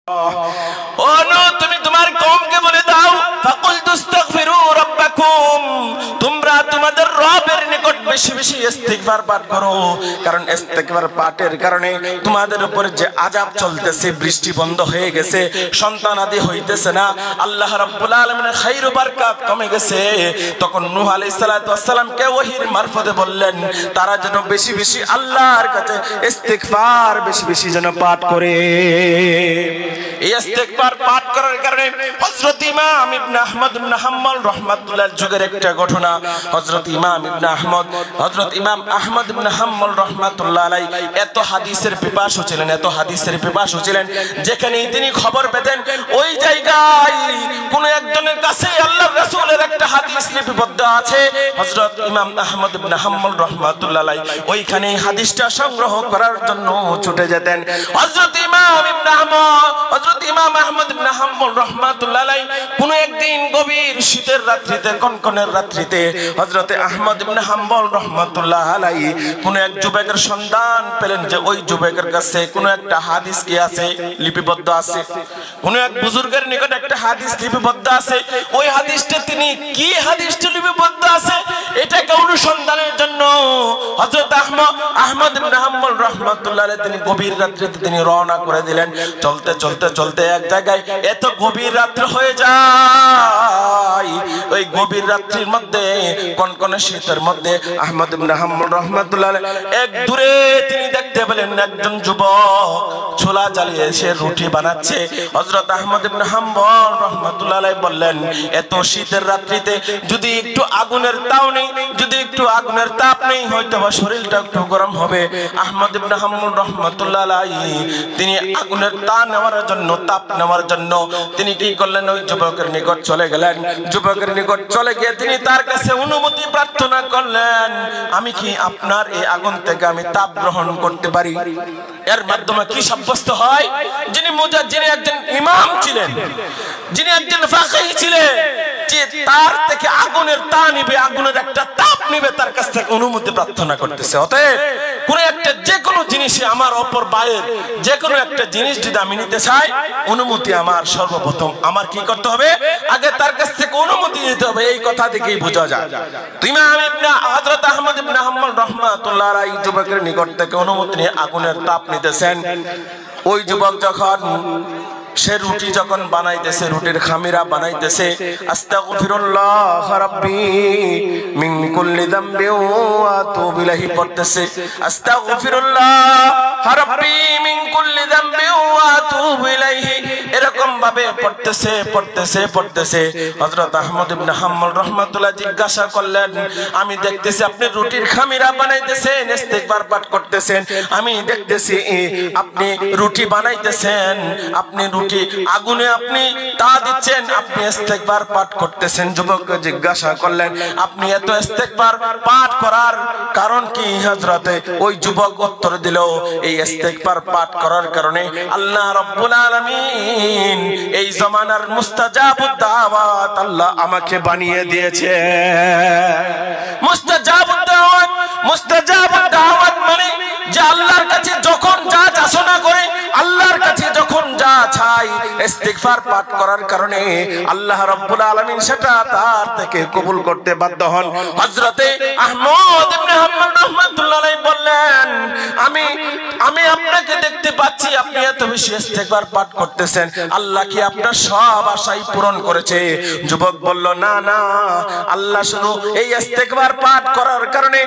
ও নূহ, তুমি তোমার কওমকে বলে দাও, ফাকুল তুস্তাগফিরু রাব্বাকুম, তোমরা তোমাদের রবের নিকট বেশি বেশি ইস্তিগফার পাঠ করো, কারণ ইস্তিগফার পাঠের কারণে তোমাদের উপর যে আযাব চলতেছে, বৃষ্টি বন্ধ হয়ে গেছে, সন্তান আদি হইতেছে না, আল্লাহ রাব্বুল আলামিনের খাইর ও বারাকাত কমে গেছে। তখন নূহ আলাইহিস সালাতু ওয়াস সালামকে ওহীর মারফতে বললেন তারা যেন বেশি বেশি আল্লাহর কাছে ইস্তিগফার বেশি বেশি যেন পাঠ করে। এই ইস্তিগফার পাঠ করার কারণে হযরত ইমাম ইবনে আহমদ ইবনে হাম্বল রাহমাতুল্লাহর যুগের একটা ঘটনা। হযরত ইমাম আহমদ ইবনে হাম্বল রাহমাতুল্লাহ আলাইহি এত হাদিসের পিপাসু ছিলেন, যেখানেই তিনি খবর পেতেন ওই জায়গায় কোন একজনের কাছে আল্লাহর রাসূলের একটা হাদিস লিপিবদ্ধ আছে, হযরত ইমাম আহমদ ইবনে হাম্বল রাহমাতুল্লাহ আলাইহি ওইখানে হাদিসটা সংগ্রহ করার জন্য ছুটে যেতেন। হযরত ইমাম আহমদ ইবনে হাম্বল রাহমাতুল্লাহ আলাইহি কোন একদিন গভীর শীতের রাত্রিতে, কনকনের রাত্রিতে হযরত আহমদ ইবনে হাম্বল রাহমাতুল্লাহ আলাইহি কোন এক যুবকের সন্ধান পেলেন যে ওই যুবকের কাছে কোন একটা হাদিস কি আছে, লিপিবদ্ধ আছে, কোন এক বুজুর্গের নিকট একটা হাদিস লিপিবদ্ধ আছে। ওই হাদিসটা তিনি কি হাদিসটা লিপিবদ্ধ আছে এটাকে অনুসন্ধানের জন্য হযরত আহমদ ইবনে হাম্বল রাহমাতুল্লাহ আলাইহি তিনি গভীর রাত্রিতে তিনি রওনা করে দিলেন। চলতে চলতে চলতে এক জায়গায় এত গভীর রাত্রি হয়ে যায়, ওই গভীর রাত্রির মধ্যে কনকনে শীতের মধ্যে আহমদ ইবনে হাম্বল রাহমাতুল্লাহ আলাইহি এক দূরে তিনি দেখতে পেলেন একজন যুবক চুলা জ্বালিয়ে সে রুটি বানাচ্ছে। হযরত আহমদ ইবনে হাম্বল রাহমাতুল্লাহ আলাইহি বললেন এত শীতের রাত্রিতে যদি একটু আগুনের তাপ নেই হয়তো বা শরীরটা একটু গরম হবে। আহমদ ইবনে হাম্বল রাহমাতুল্লাহ আলাইহি তিনি আগুনের তাপ নেওয়ার জন্য তিনি কি করলেন, ওই যুবকের নিকট চলে গেলেন। যুবকের নিকট চলে গিয়ে তিনি তার কাছে অনুমতি প্রার্থনা করলেন, আমি কি আপনার এই আগুন থেকে আমি তাপ গ্রহণ করতে পারি? এর মাধ্যমে কি সাব্যস্ত হয়, যিনি একজন ইমাম ছিলেন, যিনি একজন ফাকিহ ছিলেন, যে তার থেকে আগুনের তা নিবে, আগুনের একটা তাপ নিবে, তার কাছ থেকে অনুমতি প্রার্থনা করতেছে। অতএব কোন একটা যে কোনো জিনিসে আমার অপর বাইরের যে কোনো একটা জিনিস যদি আমি নিতে চাই, অনুমতি আমার সর্বপ্রথম আমার কি করতে হবে, আগে তার কাছ থেকে অনুমতি নিতে হবে। এই কথা থেকেই বোঝা যায় হযরত আহমদ ইবনে হাম্বল রাহমাতুল্লাহ আলাইহি যুবকের নিকট থেকে অনুমতি নিয়ে আগুনের তাপ নিতেছেন। ওই যুবক যখন সে রুটি যখন বানাইতেছে, রুটির খামিরা বানাইতেছে, আস্তাগফিরুল্লাহ রাব্বি মিন কুল্লি যামবি ওয়া আতুবু ইলাইহি পড়তেছে, আস্তাগফিরুল্লাহ রাব্বি মিন কুল্লি যামবি ওয়া আতুবু ইলাইহি, এরকম ভাবে পড়তেছে। হযরত আহমদ ইবনে হাম্বল রাহমাতুল্লাহ জিজ্ঞাসা করলেন, আমি দেখতেছি আপনি রুটির খামিরা বানাইতেছেন, ইস্তিগফার পাঠ করতেছেন, আমি দেখতেছি আপনি রুটি বানাইতেছেন, আপনি রুটি আগুনে আপনি তা দিচ্ছেন, আপনি ইস্তিগফার পাঠ করতেছেন। যুবককে জিজ্ঞাসা করলেন, আপনি এত ইস্তিগফার পাঠ করার কারণ কি হযরতে? ওই যুবক উত্তর দিল, এই ইস্তিগফার পাঠ করার কারণে আল্লাহ রাব্বুল আলামিন এই জামানার মুস্তাজাবুদ দাওয়াত আল্লাহ আমাকে বানিয়ে দিয়েছে। মুস্তাজাবুদ দাওয়াত মানে যে আল্লাহর কাছে যখন যা চাষনা করে, আল্লাহর কাছে যখন যা চাই, ইস্তিগফার পাঠ করার কারণে আল্লাহ রাব্বুল আলামিন সেটা তার থেকে কবুল করতে বাধ্য হন। হযরতে আহমদ ইবনে হাম্বল রাহমাতুল্লাহ আলাইহি বললেন, আমি আপনাকে দেখতে পাচ্ছি আপনি এত বেশি ইস্তিগফার পাঠ করতেছেন, আল্লাহ কি আপনার সব আশাই পূরণ করেছে? যুবক বলল, না, আল্লাহ শুধু এই ইস্তিগফার পাঠ করার কারণে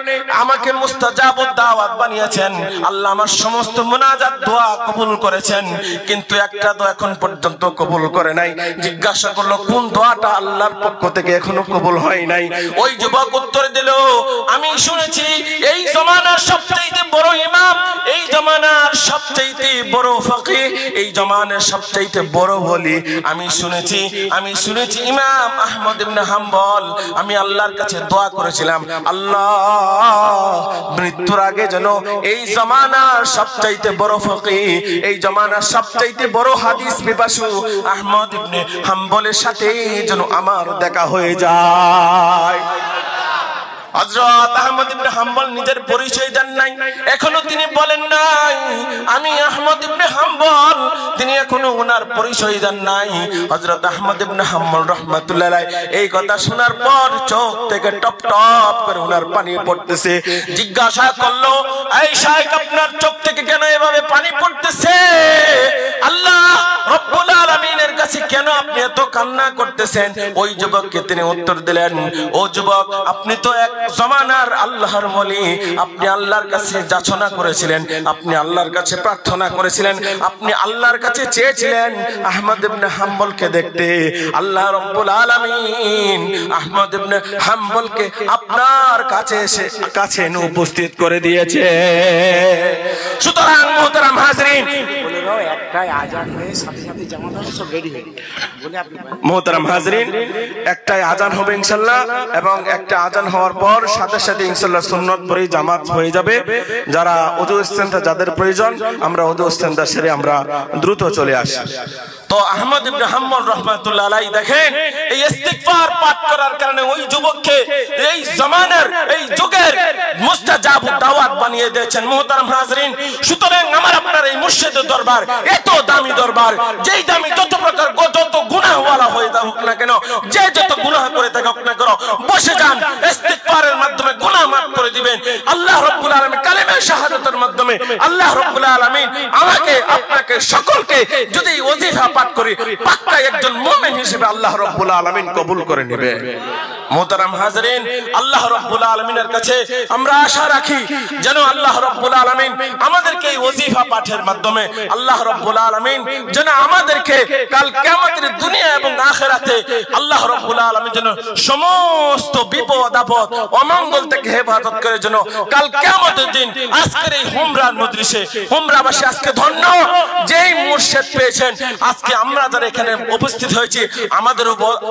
আমাকে মুস্তাজাবুদ দাওয়াত বানিয়েছেন, আল্লাহ আমার সমস্ত মুনাজাত দোয়া কবুল করেছেন, কিন্তু একটা দোয়া এখন পর্যন্ত কবুল করে নাই। জিজ্ঞাসা করলো, কোন দোয়াটা আল্লাহর পক্ষ থেকে এখনো কবুল হয় নাই? ওই যুবক উত্তর দিল, আমি শুনেছি এই জামানার সবচেয়ে বড় ইমাম, এই জামানার সবচেয়ে বড় ফকিহ, এই জামানার সবচেয়ে বড় ওলি আমি শুনেছি ইমাম আহমদ ইবনে হাম্বল, আমি আল্লাহর কাছে দোয়া করেছিলাম, আল্লাহ মৃত্যুর আগে যেন এই জামানার সবচেয়ে বড় ফকিহ, এই জামানার সবচেয়ে বড় হাদিস পিপাসু আহমদ ইবনে হাম্বলের সাথে যেন আমার দেখা হয়ে যায়। হযরত আহমদ ইবনে হাম্বল নিজের পরিচয় দেন নাই, এখনো তিনি বলেন নাই আমি আহমদ ইবনে হাম্বল, তিনি এখনো ওনার পরিচয় দেন নাই। হযরত আহমদ ইবনে হাম্বল রাহমাতুল্লাহ আলাইহি এই কথা শোনার পর চোখ থেকে টপ টপ করে ওনার পানি পড়তেছে। জিজ্ঞাসা করলো, এই শাইখ আপনার চোখ থেকে কেন এভাবে পানি পড়তেছে? আল্লাহ রব্বুল আলামিনের কাছে কেন আপনি এত কান্না করতেছেন? ওই যুবককে তিনি উত্তর দিলেন, ও যুবক, আপনি তো এক জমানার আল্লাহর ওলি, আপনি আল্লাহর কাছে যাচনা করেছিলেন, আপনি আল্লাহর কাছে প্রার্থনা করেছিলেন, আপনি আল্লাহর কাছে চেয়েছিলেন আহমদ ইবনে হাম্বলকে দেখতে। আল্লাহ রব্বুল আলামিন আহমদ ইবনে হাম্বলকে আপনার কাছে এসে এনে উপস্থিত করে দিয়েছে। সুতরাং মুহতারাম হাজরিন, একটাই আজান হয়ে সাথে সাথে জামাত হবে, সব রেডি হয়ে বলে আপনি মুহতারাম হাজরিন, একটাই আজান হবে ইনশাআল্লাহ, এবং একটা আজান হওয়ার পর সাথে সাথে ইনশাআল্লাহ সুন্নত পড়ে জামাত হয়ে যাবে। যারা ওযু ইস্তেনজা যাদের প্রয়োজন, আমরা ওযু ইস্তেনজা সেরে আমরা দ্রুত চলে আসি। তো আহমদ ইবনে হাম্বল রাহমাতুল্লাহ আলাইহি দেখেন, এই ইস্তিগফার পাঠ করার কারণে ওই যুবককে এই জামানার এই যুগের মুস্তাজাব দাওয়াত বানিয়ে দিয়েছেন। মুহতারাম হাজরিন, সুতরাং আমার আপনার এই মুর্শিদের দরবার এত দামি দরবার, যেই দামি যত প্রকার যত গুনাহওয়ালা হয়ে হোক না কেন, যে যত গুনাহ করে থাকে হোক না কেন, বসে যান, ইস্তিগফারের মাধ্যমে গুনাহ মাফ করে দিবেন। আল্লাহ রাব্বুল আলামিন কালিমা শাহাদাতের মাধ্যমে আল্লাহ রাব্বুল আলামিন আমাকে আপনাকে সকলকে যদি ওয়াজিফা পাঠ করি, পাক্কা একজন মুমিন হিসেবে আল্লাহ রাব্বুল আলামিন কবুল করে নেবে। মুহতারাম হাজরিন, আল্লাহ রাব্বুল আলামিনের কাছে আমরা আশা রাখি যেন আল্লাহ রাব্বুল আলামিন আমাদেরকে এই ওয়াজিফা পাঠের মাধ্যমে আল্লাহ রাব্বুল আলামিন যেন আমাদেরকে কাল কিয়ামতের দুনিয়া এবং আখিরাতে আল্লাহ রাব্বুল আলামিন যেন সমস্ত বিপদ আপদ অমঙ্গল থেকে হেফাজত করে, যেন কাল কিয়ামতের দিন আজকের এই হুমরার মজলিসে হুমরাবাসী আজকে ধন্য, যেই মুর্শিদ পেয়েছেন। আজকে আমরা যারা এখানে উপস্থিত হয়েছি,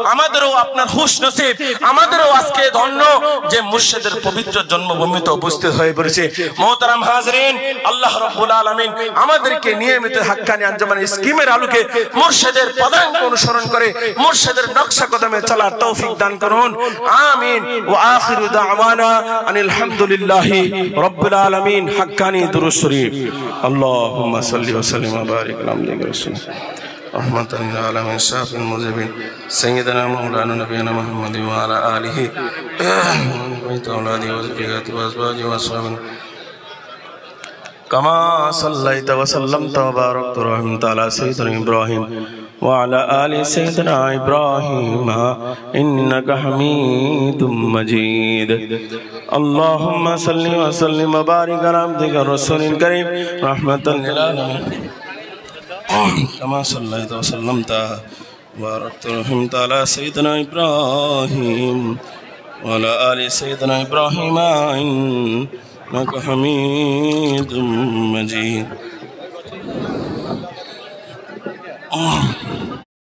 আমাদেরও আপনার হুশ নসিব, আমাদেরও আজকে ধন্য যে মুর্শিদের পবিত্র জন্মভূমিতে উপস্থিত হয়ে পড়েছে। মুহতারাম হাজরিন, আল্লাহ রাব্বুল আলামিন আমাদেরকে নিয়মিত হাক্কানি আঞ্জুমান স্কিমের আলোকে মুর্শিদের পদাঙ্ক অনুসরণ করে মুর্শিদের নকশা কদমে চলার তৌফিক দান করুন। আমিন। ওয়া আখিরু দাওয়ানা আনিল হামদুলিল্লাহি রাব্বিল আলামিন। হাক্কানি দুরূদ শরীফ। আল্লাহুম্মা সাল্লি ওয়া সাল্লিম ওয়া বারিক আলা আবদিকা রাসূলিকা রহমাতাল লিল আলামিন শাফিল মুযিবিন সাইয়্যিদানা মাওলানা নবিয়্যিনা মুহাম্মাদ ওয়া আলা আলিহি ওয়া তাআলাদি ওয়া যুররিয়াতি ওয়া আজওয়াজি ওয়া আসহাবিহি কামা সাল্লাইতা ওয়া সাল্লামতা ওয়া বারাকতা ওয়া রাহমাতা আলা সাইয়্যিদিনা ইব্রাহিম ওয়া আলা আলি সাইয়্যিদিনা ইব্রাহিম ইন্নাকা হামিদুম মাজিদ। আল্লাহুম্মা সাল্লি ওয়া সাল্লিম ওয়া বারিক আলা আবদিকা রাসূলিল কারীম রাহমাতাল লিল আলামিন কামা সাল্লাইতা ওয়া সাল্লামতা ওয়া বারাকতা ওয়া রাহমাতা আলা সাইয়্যিদিনা ইব্রাহিম ওয়া আলা আলি সাইয়্যিদিনা ইব্রাহিম ইন্নাকা হামিদুম মাজিদ।